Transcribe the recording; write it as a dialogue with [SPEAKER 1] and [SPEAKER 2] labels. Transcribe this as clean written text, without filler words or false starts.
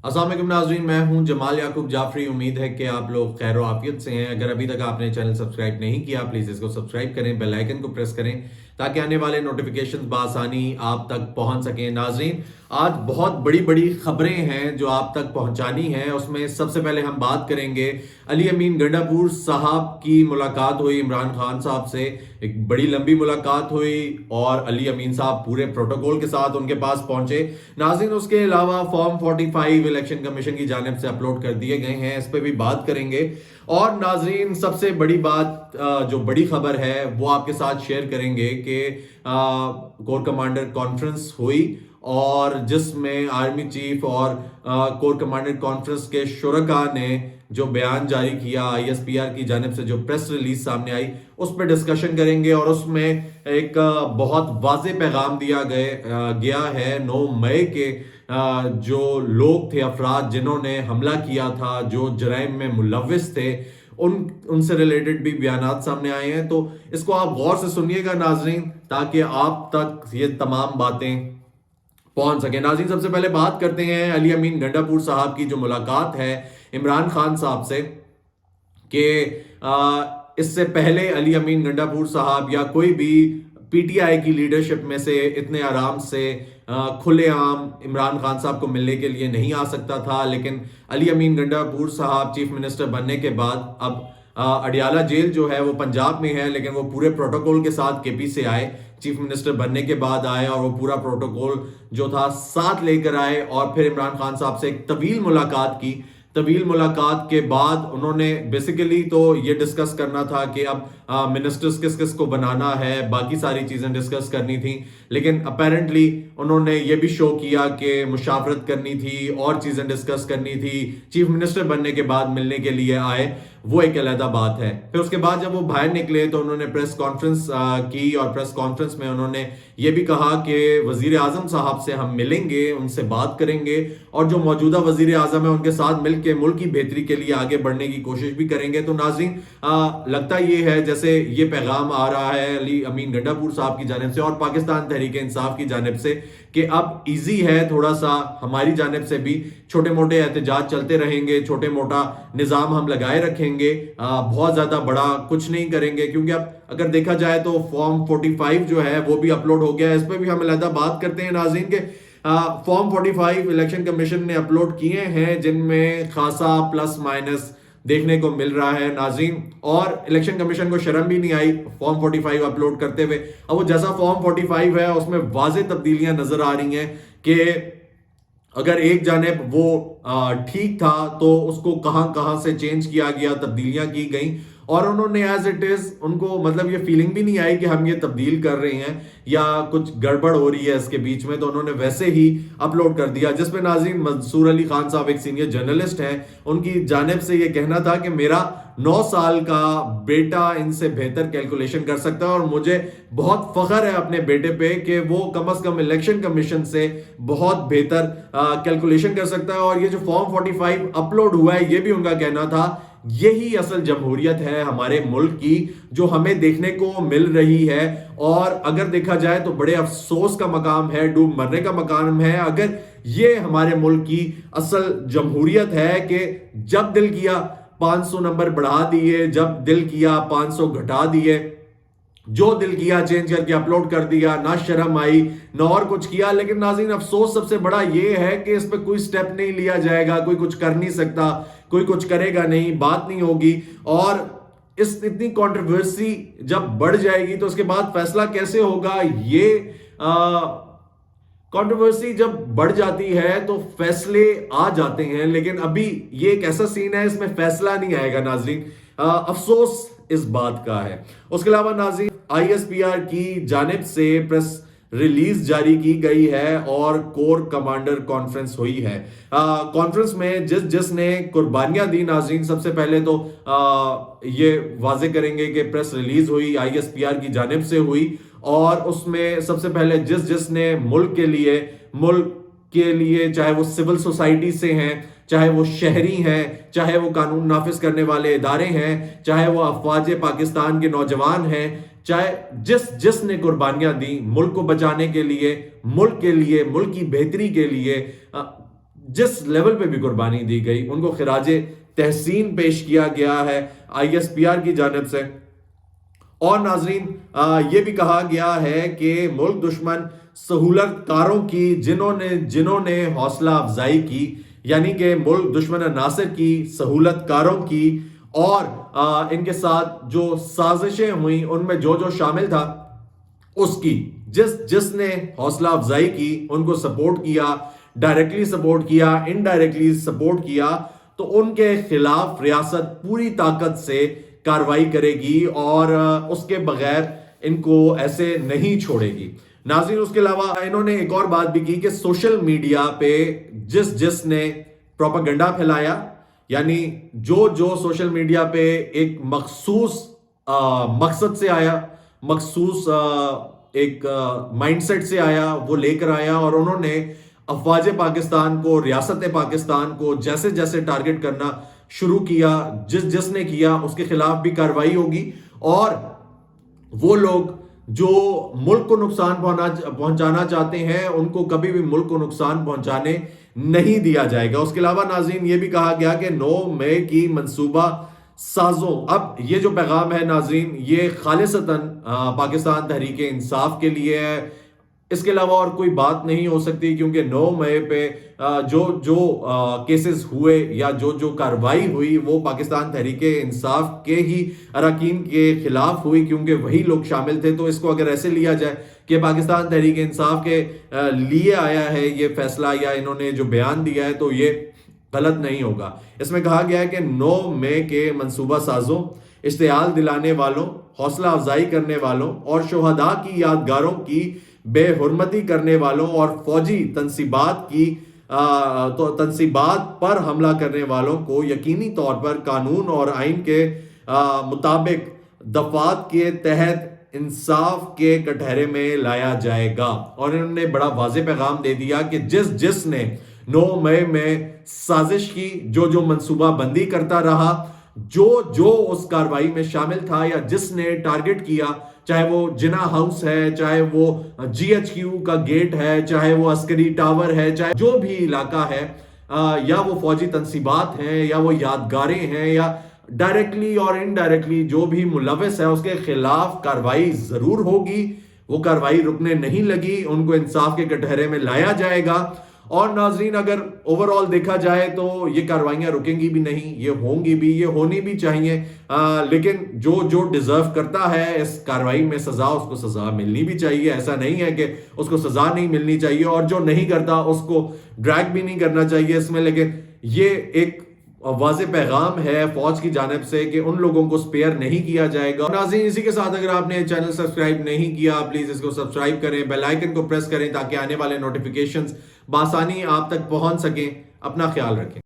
[SPEAKER 1] अस्सलाम वालेकुम नाज़रीन, मैं हूं जमाल याकूब जाफरी। उम्मीद है कि आप लोग खैर आफियत से हैं। अगर अभी तक आपने चैनल सब्सक्राइब नहीं किया, प्लीज़ इसको सब्सक्राइब करें, बेल आइकन को प्रेस करें ताकि आने वाले नोटिफिकेशंस बआसानी आप तक पहुंच सकें। नाज़रीन, आज बहुत बड़ी बड़ी खबरें हैं जो आप तक पहुंचानी हैं। उसमें सबसे पहले हम बात करेंगे अली अमीन गंडापुर साहब की मुलाकात हुई इमरान खान साहब से। एक बड़ी लंबी मुलाकात हुई और अली अमीन साहब पूरे प्रोटोकॉल के साथ उनके पास पहुंचे। नाज़रीन, उसके अलावा फॉर्म 45 इलेक्शन कमीशन की जानिब से अपलोड कर दिए गए हैं, इस पे भी बात करेंगे। और नाज़रीन, सबसे बड़ी बात जो बड़ी खबर है वो आपके साथ शेयर करेंगे कि कोर कमांडर कॉन्फ्रेंस हुई और जिसमें आर्मी चीफ और कोर कमांडर कॉन्फ्रेंस के शुरका ने जो बयान जारी किया, आईएसपीआर की जानिब से जो प्रेस रिलीज सामने आई, उस पर डिस्कशन करेंगे। और उसमें एक बहुत वाज़े पैगाम दिया गया है 9 मई के जो लोग थे, अफराद जिन्होंने हमला किया था, जो जराइम में मुलव्विस थे, उनसे रिलेटेड भी बयानात सामने आए हैं। तो इसको आप गौर से सुनिएगा नाजरीन, ताकि आप तक ये तमाम बातें पहुंच सके। नाज़रीन, सबसे पहले बात करते हैं अली अमीन गंडापुर साहब की जो मुलाकात है इमरान खान साहब से, कि इससे पहले अली अमीन गंडापुर साहब या कोई भी पीटीआई की लीडरशिप में से इतने आराम से खुलेआम इमरान खान साहब को मिलने के लिए नहीं आ सकता था। लेकिन अली अमीन गंडापुर साहब चीफ मिनिस्टर बनने के बाद अब अडियाला जेल जो है वो पंजाब में है, लेकिन वो पूरे प्रोटोकॉल के साथ केपी से आए, चीफ मिनिस्टर बनने के बाद आए और वो पूरा प्रोटोकॉल जो था साथ लेकर आए और फिर इमरान खान साहब से एक तवील मुलाकात की। तवील मुलाकात के बाद उन्होंने बेसिकली तो ये डिस्कस करना था कि अब मिनिस्टर्स किस किस को बनाना है, बाकी सारी चीज़ें डिस्कस करनी थी। लेकिन अपेरेंटली उन्होंने ये भी शो किया कि मुशावरत करनी थी और चीज़ें डिस्कस करनी थी। चीफ मिनिस्टर बनने के बाद मिलने के लिए आए, वो एक अलग बात है। फिर उसके बाद जब वो बाहर निकले तो उन्होंने प्रेस कॉन्फ्रेंस की और प्रेस कॉन्फ्रेंस में उन्होंने ये भी कहा कि वजीर आजम साहब से हम मिलेंगे, उनसे बात करेंगे और जो मौजूदा वजीर आजम है उनके साथ मिलकर मुल्क की बेहतरी के लिए आगे बढ़ने की कोशिश भी करेंगे। तो नाज़रीन, लगता ये है जैसे ये पैगाम आ रहा है अली अमीन गंडापुर साहब की जानिब से और पाकिस्तान तहरीक इंसाफ की जानिब से कि अब इजी है थोड़ा सा, हमारी जानिब से भी छोटे मोटे एहतजाज चलते रहेंगे, छोटे मोटा निज़ाम हम लगाए रखेंगे, बहुत ज़्यादा बड़ा कुछ नहीं करेंगे। क्योंकि अब अगर देखा जाए तो फॉर्म 45 जो है वो भी अपलोड हो गया है, इस पर भी हम अलग बात करते हैं नाज़रीन के। फॉर्म 45 इलेक्शन कमीशन ने अपलोड किए हैं, जिनमें खासा प्लस माइनस देखने को मिल रहा है नाज़रीन। और इलेक्शन कमीशन को शर्म भी नहीं आई फॉर्म 45 अपलोड करते हुए। अब वो जैसा फॉर्म 45 है उसमें वाज़े तब्दीलियां नजर आ रही हैं कि अगर एक जानिब वो ठीक था तो उसको कहां कहां से चेंज किया गया, तब्दीलियां की गई और उन्होंने एज इट इज, उनको मतलब ये फीलिंग भी नहीं आई कि हम ये तब्दील कर रहे हैं या कुछ गड़बड़ हो रही है इसके बीच में, तो उन्होंने वैसे ही अपलोड कर दिया। जिसमें नाज़रीन मंसूर अली खान साहब एक सीनियर जर्नलिस्ट हैं, उनकी जानिब से ये कहना था कि मेरा 9 साल का बेटा इनसे बेहतर कैलकुलेशन कर सकता है और मुझे बहुत फख्र है अपने बेटे पे कि वो कम से कम इलेक्शन कमीशन से बहुत बेहतर कैलकुलेशन कर सकता है। और ये जो फॉर्म 45 अपलोड हुआ है, ये भी उनका कहना था यही असल जमहूरियत है हमारे मुल्क की जो हमें देखने को मिल रही है। और अगर देखा जाए तो बड़े अफसोस का मकाम है, डूब मरने का मकाम है अगर ये हमारे मुल्क की असल जमहूरियत है कि जब दिल किया 500 नंबर बढ़ा दिए, जब दिल किया 500 घटा दिए, जो दिल किया चेंज करके अपलोड कर दिया, ना शर्म आई ना और कुछ किया। लेकिन नाज़रीन, अफसोस सबसे बड़ा ये है कि इस पे कोई स्टेप नहीं लिया जाएगा, कोई कुछ कर नहीं सकता, कोई कुछ करेगा नहीं, बात नहीं होगी। और इस इतनी कंट्रोवर्सी जब बढ़ जाएगी तो उसके बाद फैसला कैसे होगा? ये कंट्रोवर्सी जब बढ़ जाती है तो फैसले आ जाते हैं, लेकिन अभी ये एक ऐसा सीन है इसमें फैसला नहीं आएगा नाज़रीन। अफसोस इस बात का है। उसके अलावा नाज़रीन, आईएसपीआर की जानिब से प्रेस रिलीज जारी की गई है और कोर कमांडर कॉन्फ्रेंस हुई है। कॉन्फ्रेंस में जिसने कुर्बानियां दी नाज़रीन, सबसे पहले तो ये वाजे करेंगे कि प्रेस रिलीज हुई आईएसपीआर की जानिब से हुई और उसमें सबसे पहले जिसने मुल्क के लिए चाहे वो सिविल सोसाइटी से हैं, चाहे वो शहरी हैं, चाहे वो कानून नाफिज करने वाले इदारे हैं, चाहे वो अफवाज पाकिस्तान के नौजवान हैं, चाहे जिसने कुर्बानियां दी मुल्क को बचाने के लिए, मुल्क की बेहतरी के लिए, جس لیول پہ بھی قربانی دی گئی ان کو خراج تحسین پیش کیا گیا ہے ISPR کی جانب سے. اور ناظرین یہ بھی کہا گیا ہے کہ ملک دشمن سہولت کاروں کی جنہوں نے حوصلہ افزائی کی، یعنی کہ ملک دشمن عناصر کی، سہولت کاروں کی، اور ان کے ساتھ جو سازشیں ہوئیں ان میں جو شامل تھا اس کی جس نے حوصلہ افزائی کی ان کو سپورٹ کیا، ڈائریکٹلی سپورٹ کیا، انڈائریکٹلی سپورٹ کیا، تو ان کے خلاف ریاست پوری طاقت سے کاروائی کرے گی اور اس کے بغیر ان کو ایسے نہیں چھوڑے گی. ناظرین اس کے علاوہ انہوں نے ایک اور بات بھی کی کہ سوشل میڈیا پہ جس نے پروپیگنڈا پھیلایا، یعنی جو سوشل میڈیا پہ ایک مخصوص مقصد سے آیا، مخصوص ایک مائنڈ سیٹ سے آیا، وہ لے کر آیا، اور انہوں نے افواج پاکستان کو، ریاست پاکستان کو جیسے ٹارگٹ کرنا شروع کیا، جس نے کیا اس کے خلاف بھی کاروائی ہوگی. اور وہ لوگ جو ملک کو نقصان پہنچانا چاہتے ہیں ان کو کبھی بھی ملک کو نقصان پہنچانے نہیں دیا جائے گا. اس کے علاوہ ناظرین یہ بھی کہا گیا کہ 9 مئی کی منصوبہ سازوں، اب یہ جو پیغام ہے ناظرین یہ خالصتاً پاکستان تحریک انصاف کے لیے ہے. اس کے علاوہ اور کوئی بات نہیں ہو سکتی، کیونکہ 9 مئی پہ جو کیسز ہوئے یا جو کاروائی ہوئی وہ پاکستان تحریک انصاف کے ہی اراکین کے خلاف ہوئی، کیونکہ وہی لوگ شامل تھے. تو اس کو اگر ایسے لیا جائے کہ پاکستان تحریک انصاف کے لیے آیا ہے یہ فیصلہ یا انہوں نے جو بیان دیا ہے، تو یہ غلط نہیں ہوگا. اس میں کہا گیا ہے کہ 9 مئی کے منصوبہ سازوں، اشتعال دلانے والوں، حوصلہ افزائی کرنے والوں اور شہداء کی یادگاروں کی بے حرمتی کرنے والوں اور فوجی تنصیبات پر حملہ کرنے والوں کو یقینی طور پر قانون اور آئین کے مطابق دفعات کے تحت انصاف کے کٹہرے میں لایا جائے گا. اور انہوں نے بڑا واضح پیغام دے دیا کہ جس نے 9 مئی میں سازش کی، جو منصوبہ بندی کرتا رہا، جو اس کاروائی میں شامل تھا یا جس نے ٹارگٹ کیا، چاہے وہ جناح ہاؤس ہے، چاہے وہ GHQ کا گیٹ ہے، چاہے وہ عسکری ٹاور ہے، چاہے جو بھی علاقہ ہے، یا وہ فوجی تنصیبات ہیں، یا وہ یادگاریں ہیں، یا ڈائریکٹلی اور انڈائریکٹلی جو بھی ملوث ہے اس کے خلاف کاروائی ضرور ہوگی. وہ کاروائی رکنے نہیں لگی، ان کو انصاف کے کٹہرے میں لایا جائے گا. اور ناظرین اگر اوور آل دیکھا جائے تو یہ کاروائیاں رکیں گی بھی نہیں، یہ ہوں گی بھی، یہ ہونی بھی چاہیے، لیکن جو ڈیزرو کرتا ہے اس کاروائی میں سزا، اس کو سزا ملنی بھی چاہیے. ایسا نہیں ہے کہ اس کو سزا نہیں ملنی چاہیے، اور جو نہیں کرتا اس کو ڈریگ بھی نہیں کرنا چاہیے اس میں. لیکن یہ ایک واضح پیغام ہے فوج کی جانب سے کہ ان لوگوں کو سپیئر نہیں کیا جائے گا. ناظرین اسی کے ساتھ اگر آپ نے چینل سبسکرائب نہیں کیا پلیز اس کو سبسکرائب کریں، بیل آئیکن کو پریس کریں تاکہ آنے والے نوٹیفیکیشنز بآسانی آپ تک پہنچ سکیں. اپنا خیال رکھیں.